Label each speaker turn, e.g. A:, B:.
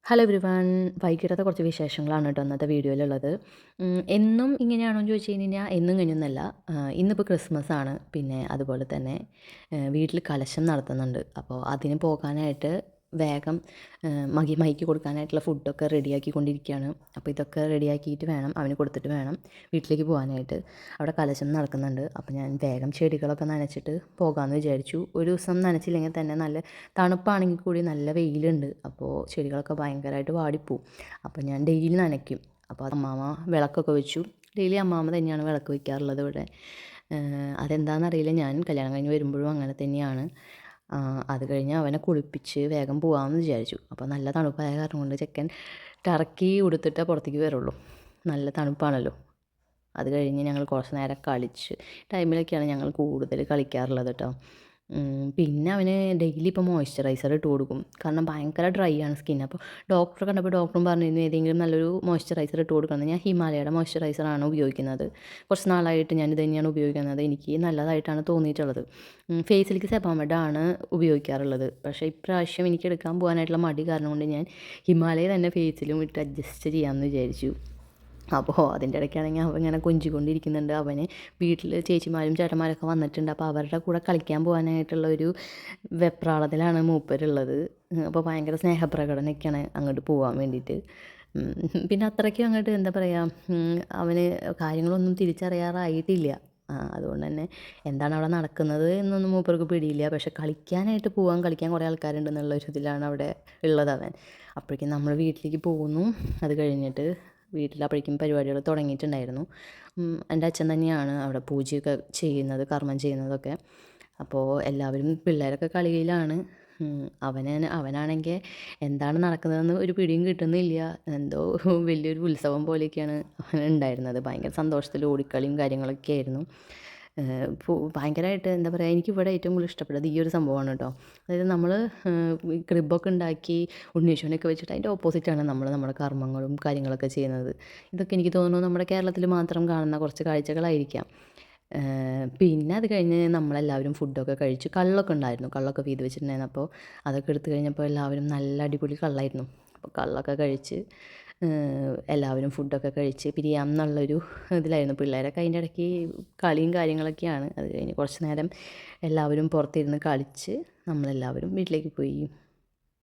A: Hello everyone. വൈകിട്ടത്തെ കുറച്ച് വിശേഷങ്ങളാണ് കേട്ടോ ഇന്നത്തെ വീഡിയോയിലുള്ളത്. എന്നും ഇങ്ങനെയാണോ എന്ന് ചോദിച്ചു കഴിഞ്ഞാൽ എന്നും ഇങ്ങനെയൊന്നുമല്ല. ഇന്നിപ്പോൾ ക്രിസ്മസ് ആണ്. പിന്നെ അതുപോലെ തന്നെ വീട്ടിൽ കലശം നടത്തുന്നുണ്ട്. അപ്പോൾ അതിന് പോകാനായിട്ട് വേഗം മൈക്ക് കൊടുക്കാനായിട്ടുള്ള ഫുഡൊക്കെ റെഡിയാക്കിക്കൊണ്ടിരിക്കുകയാണ്. അപ്പോൾ ഇതൊക്കെ റെഡിയാക്കിയിട്ട് വേണം അവന് കൊടുത്തിട്ട് വേണം വീട്ടിലേക്ക് പോകാനായിട്ട്. അവിടെ കലശം നടക്കുന്നുണ്ട്. അപ്പോൾ ഞാൻ വേഗം ചെടികളൊക്കെ നനച്ചിട്ട് പോകാമെന്ന് വിചാരിച്ചു. ഒരു ദിവസം നനച്ചില്ലെങ്കിൽ തന്നെ നല്ല തണുപ്പാണെങ്കിൽ കൂടി നല്ല വെയിലുണ്ട്. അപ്പോൾ ചെടികളൊക്കെ ഭയങ്കരമായിട്ട് വാടിപ്പോവും. അപ്പോൾ ഞാൻ ഡെയിലി നനയ്ക്കും. അപ്പോൾ അമ്മാമ്മ വിളക്കൊക്കെ വെച്ചു. ഡെയിലി അമ്മാമ്മ തന്നെയാണ് വിളക്ക് വയ്ക്കാറുള്ളത് ഇവിടെ. അതെന്താണെന്നറിയില്ല, ഞാൻ കല്യാണം കഴിഞ്ഞ് വരുമ്പോഴും അങ്ങനെ തന്നെയാണ്. അത് കഴിഞ്ഞ് അവനെ കുളിപ്പിച്ച് വേഗം പോകാമെന്ന് വിചാരിച്ചു. അപ്പോൾ നല്ല തണുപ്പായ കാരണം കൊണ്ട് ചെക്കൻ ടർക്കി ഉടുത്തിട്ടേ പുറത്തേക്ക് വരുള്ളൂ. നല്ല തണുപ്പാണല്ലോ. അത് കഴിഞ്ഞ് ഞങ്ങൾ കുറച്ച് നേരം കളിച്ച് ടൈമിലൊക്കെയാണ് ഞങ്ങൾ കൂടുതൽ കളിക്കാറുള്ളത് കേട്ടോ. പിന്നെ അവന് ഡെയിലി ഇപ്പോൾ മോയ്സ്ചറൈസർ ഇട്ട് കൊടുക്കും. കാരണം ഭയങ്കര ഡ്രൈ ആണ് സ്കിൻ. അപ്പോൾ ഡോക്ടറെ കണ്ടപ്പോൾ ഡോക്ടറും പറഞ്ഞിരുന്നു ഏതെങ്കിലും നല്ലൊരു മോയ്സ്ചറൈസർ ഇട്ട് കൊടുക്കണം. ഞാൻ ഹിമാലയയുടെ മോയ്സ്ചറൈസറാണ് ഉപയോഗിക്കുന്നത്. കുറച്ച് നാളായിട്ട് ഞാനിത് തന്നെയാണ് ഉപയോഗിക്കുന്നത്. എനിക്ക് നല്ലതായിട്ടാണ് തോന്നിയിട്ടുള്ളത്. ഫേസിലേക്ക് സെബാമെഡാണ് ഉപയോഗിക്കാറുള്ളത്. പക്ഷേ ഇപ്രാവശ്യം എനിക്ക് എടുക്കാൻ പോകാനായിട്ടുള്ള മടി കാരണം കൊണ്ട് ഞാൻ ഹിമാലയ തന്നെ ഫേസിലും ഇട്ട് അഡ്ജസ്റ്റ് ചെയ്യാമെന്ന് വിചാരിച്ചു. അപ്പോൾ അതിൻ്റെ ഇടയ്ക്കാണെങ്കിൽ അവൻ ഇങ്ങനെ കൊഞ്ചിക്കൊണ്ടിരിക്കുന്നുണ്ട്. അവന് വീട്ടിൽ ചേച്ചിമാരും ചേട്ടന്മാരൊക്കെ വന്നിട്ടുണ്ട്. അപ്പോൾ അവരുടെ കൂടെ കളിക്കാൻ പോകാനായിട്ടുള്ള ഒരു വെപ്രാളത്തിലാണ് മൂപ്പരുള്ളത്. അപ്പോൾ ഭയങ്കര സ്നേഹപ്രകടനമൊക്കെയാണ് അങ്ങോട്ട് പോകാൻ വേണ്ടിയിട്ട്. പിന്നെ അത്രയ്ക്കും അങ്ങോട്ട് എന്താ പറയുക, അവന് കാര്യങ്ങളൊന്നും തിരിച്ചറിയാറായിട്ടില്ല. അതുകൊണ്ട് തന്നെ എന്താണ് അവിടെ നടക്കുന്നത് എന്നൊന്നും മൂപ്പർക്ക് പിടിയില്ല. പക്ഷെ കളിക്കാൻ കുറേ ആൾക്കാരുണ്ടെന്നുള്ള ഒരു ഇതിലാണ് അവിടെ ഉള്ളത് അവൻ. അപ്പോഴേക്കും നമ്മൾ വീട്ടിലേക്ക് പോകുന്നു. അത് കഴിഞ്ഞിട്ട് വീട്ടിൽ അപ്പോഴേക്കും പരിപാടികൾ തുടങ്ങിയിട്ടുണ്ടായിരുന്നു. എൻ്റെ അച്ഛൻ തന്നെയാണ് അവിടെ പൂജയൊക്കെ ചെയ്യുന്നത്, കർമ്മം ചെയ്യുന്നതൊക്കെ. അപ്പോൾ എല്ലാവരും പിള്ളേരൊക്കെ കളിയിലാണ്. അവനാണെങ്കിൽ എന്താണ് നടക്കുന്നതെന്ന് ഒരു പിടിയും കിട്ടുന്നില്ല. എന്തോ വലിയൊരു ഉത്സവം പോലെയൊക്കെയാണ് അവൻ ഉണ്ടായിരുന്നത്. ഭയങ്കര സന്തോഷത്തിൽ ഓടിക്കളിയും കാര്യങ്ങളൊക്കെ ആയിരുന്നു. ഭയങ്കരമായിട്ട് എന്താ പറയുക, എനിക്കിവിടെ ഏറ്റവും കൂടുതൽ ഇഷ്ടപ്പെട്ടത് ഈ ഒരു സംഭവമാണ് കേട്ടോ. അതായത് നമ്മൾ ക്രിബൊക്കെ ഉണ്ടാക്കി ഉണ്ണീശോനെയൊക്കെ വെച്ചിട്ട് അതിൻ്റെ ഓപ്പോസിറ്റാണ് നമ്മുടെ കർമ്മങ്ങളും കാര്യങ്ങളൊക്കെ ചെയ്യുന്നത്. ഇതൊക്കെ എനിക്ക് തോന്നുന്നു നമ്മുടെ കേരളത്തിൽ മാത്രം കാണുന്ന കുറച്ച് കാഴ്ചകളായിരിക്കാം. പിന്നെ അത് കഴിഞ്ഞ് നമ്മളെല്ലാവരും ഫുഡൊക്കെ കഴിച്ചു. കള്ളൊക്കെ ഉണ്ടായിരുന്നു, കള്ളൊക്കെ വീത് വെച്ചിട്ടുണ്ടായിരുന്നു. അപ്പോൾ അതൊക്കെ എടുത്തു കഴിഞ്ഞപ്പോൾ എല്ലാവരും നല്ല അടിപൊളി കള്ളായിരുന്നു. അപ്പോൾ കള്ളൊക്കെ കഴിച്ച് എല്ലാവരും ഫുഡൊക്കെ കഴിച്ച് പിരിയാം എന്നുള്ളൊരു ഇതിലായിരുന്നു. പിള്ളേരൊക്കെ അതിൻ്റെ ഇടയ്ക്ക് കളിയും കാര്യങ്ങളൊക്കെയാണ്. അത് കഴിഞ്ഞ് കുറച്ച് നേരം എല്ലാവരും പുറത്തിരുന്ന് കളിച്ച് നമ്മളെല്ലാവരും വീട്ടിലേക്ക് പോയി.